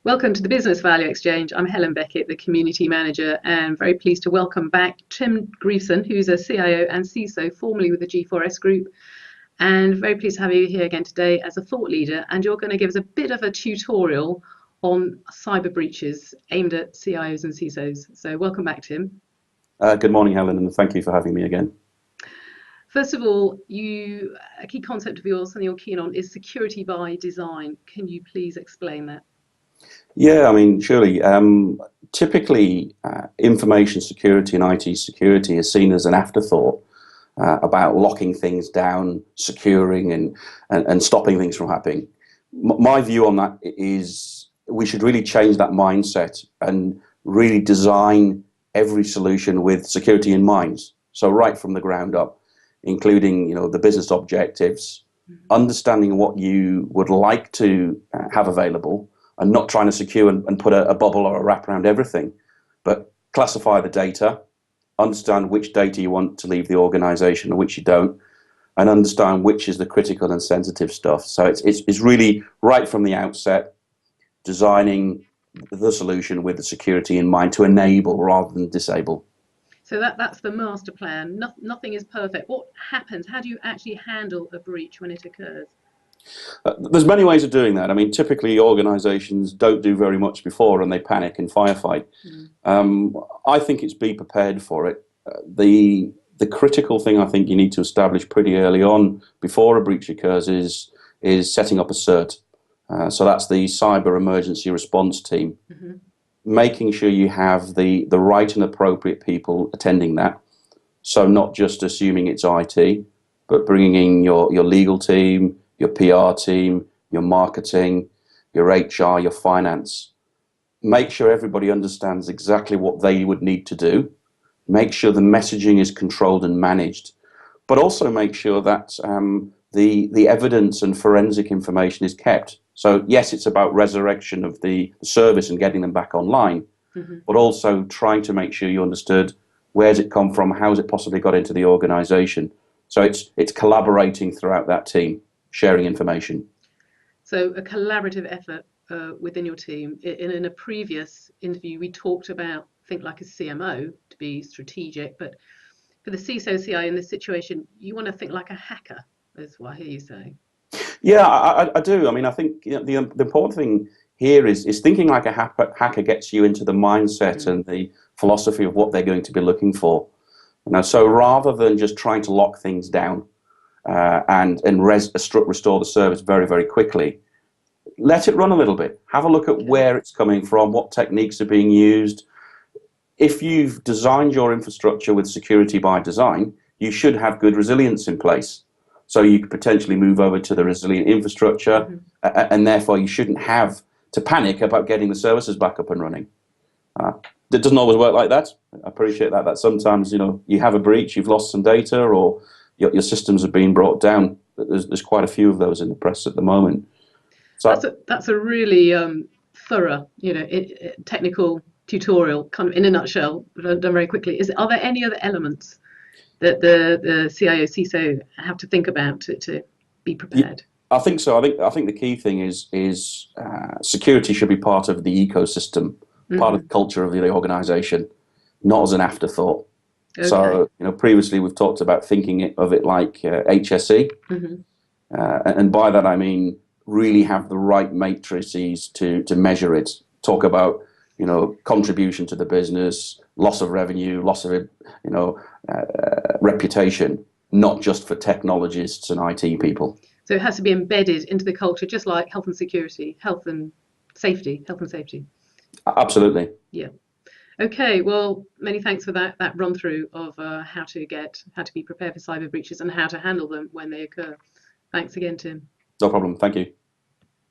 Welcome to the Business Value Exchange. I'm Helen Beckett, the Community Manager, and very pleased to welcome back Tim Grieveson, who's a CIO and CISO, formerly with the G4S Group, and very pleased to have you here again today as a thought leader. And you're going to give us a bit of a tutorial on cyber breaches aimed at CIOs and CISOs. So welcome back, Tim. Good morning, Helen, and thank you for having me again. First of all, a key concept of yours, something you're keen on, is security by design. Can you please explain that? Yeah, I mean, surely. Typically, information security and IT security is seen as an afterthought about locking things down, securing, and stopping things from happening. My view on that is we should really change that mindset and really design every solution with security in mind. So right from the ground up, including the business objectives, understanding what you would like to have available, and not trying to secure and put a bubble or a wrap around everything, but classify the data, understand which data you want to leave the organization and which you don't, and understand which is the critical and sensitive stuff. So it's really right from the outset, designing the solution with the security in mind to enable rather than disable. So that's the master plan. Nothing is perfect. What happens? How do you actually handle a breach when it occurs? There's many ways of doing that. I mean, typically organizations don't do very much before and they panic and firefight. I think it's be prepared for it. The critical thing I think you need to establish pretty early on before a breach occurs is setting up a CERT. So that's the Cyber Emergency Response Team. Making sure you have the right and appropriate people attending that. So not just assuming it's IT, but bringing in your legal team, your PR team, your marketing, your HR, your finance. Make sure everybody understands exactly what they would need to do. Make sure the messaging is controlled and managed, but also make sure that the evidence and forensic information is kept. So yes, it's about resurrection of the service and getting them back online, but also trying to make sure you understood where's it come from, how's it possibly got into the organization. So it's collaborating throughout that team, sharing information. So a collaborative effort within your team. In a previous interview, we talked about think like a CMO to be strategic, but for the CISO, CIO in this situation, you want to think like a hacker, is what I hear you say. Yeah, I do. I mean, I think the important thing here is thinking like a hacker gets you into the mindset and the philosophy of what they're going to be looking for. So rather than just trying to lock things down and restore the service very, very quickly, let it run a little bit. Have a look at where it's coming from, what techniques are being used. If you've designed your infrastructure with security by design, you should have good resilience in place. So you could potentially move over to the resilient infrastructure, and therefore you shouldn't have to panic about getting the services back up and running. It doesn't always work like that. I appreciate that sometimes you have a breach, you've lost some data, or your systems have been brought down. There's quite a few of those in the press at the moment. So that's a really thorough, technical tutorial, kind of in a nutshell, done very quickly. Are there any other elements that the CIO, CISO have to think about to be prepared? I think so. I think the key thing is security should be part of the ecosystem, part of the culture of the organization, not as an afterthought. Okay. So previously we've talked about thinking of it like HSE, and by that I mean really have the right matrices to measure it. Talk about contribution to the business, loss of revenue, loss of reputation, not just for technologists and IT people. So it has to be embedded into the culture, just like health and security, health and safety. Absolutely. Yeah. Okay. Well, many thanks for that run through of how to be prepared for cyber breaches and how to handle them when they occur. Thanks again, Tim. No problem. Thank you.